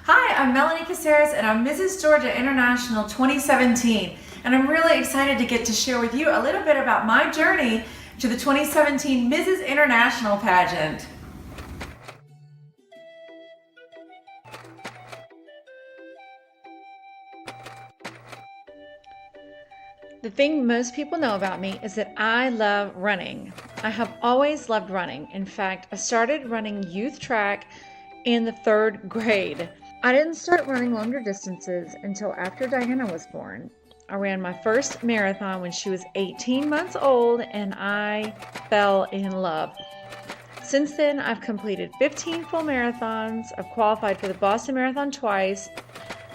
Hi, I'm Melanie Caceres and I'm Mrs. Georgia International 2017. And I'm really excited to get to share with you a little bit about my journey to the 2017 Mrs. International pageant. The thing most people know about me is that I love running. I have always loved running. In fact, I started running youth track in the 3rd grade. I didn't start running longer distances until after Diana was born. I ran my first marathon when she was 18 months old and I fell in love. Since then, I've completed 15 full marathons. I've qualified for the Boston Marathon twice,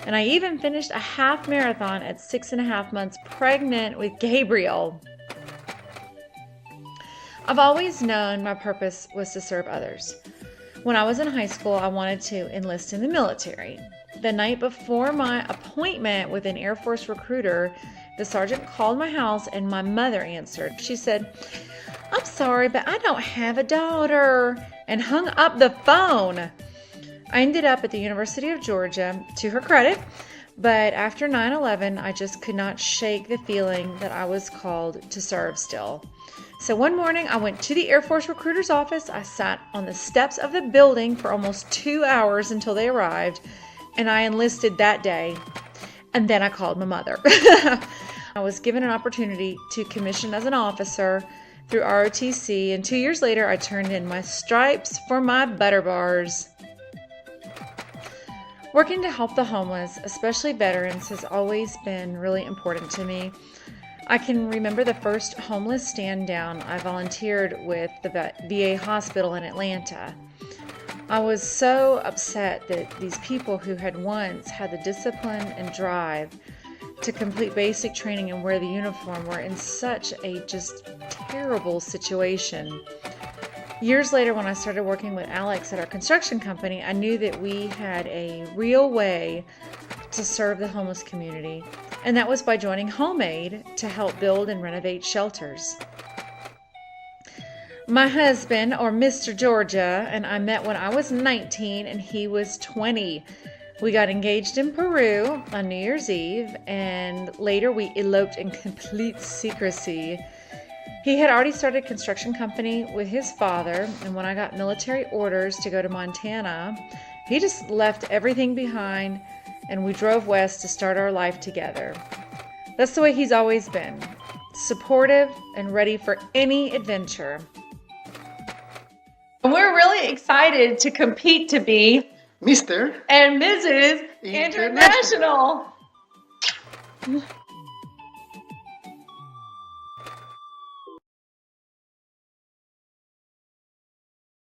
and I even finished a half marathon at 6.5 months pregnant with Gabriel. I've always known my purpose was to serve others. When I was in high school, I wanted to enlist in the military. The night before my appointment with an Air Force recruiter, the sergeant called my house and my mother answered. She said, "I'm sorry, but I don't have a daughter," and hung up the phone. I ended up at the University of Georgia, to her credit, but after 9/11, I just could not shake the feeling that I was called to serve still. So one morning, I went to the Air Force recruiter's office. I sat on the steps of the building for almost 2 hours until they arrived, and I enlisted that day. And then I called my mother. I was given an opportunity to commission as an officer through ROTC, and 2 years later, I turned in my stripes for my butter bars. Working to help the homeless, especially veterans, has always been really important to me. I can remember the first homeless stand down I volunteered with the VA hospital in Atlanta. I was so upset that these people who had once had the discipline and drive to complete basic training and wear the uniform were in such a just terrible situation. Years later, when I started working with Alex at our construction company, I knew that we had a real way to serve the homeless community, and that was by joining HomeAid to help build and renovate shelters. My husband, or Mr. Georgia, and I met when I was 19 and he was 20. We got engaged in Peru on New Year's Eve, and later we eloped in complete secrecy. He had already started a construction company with his father, and when I got military orders to go to Montana, he just left everything behind and we drove west to start our life together. That's the way he's always been, supportive and ready for any adventure. We're really excited to compete to be Mr. and Mrs. International.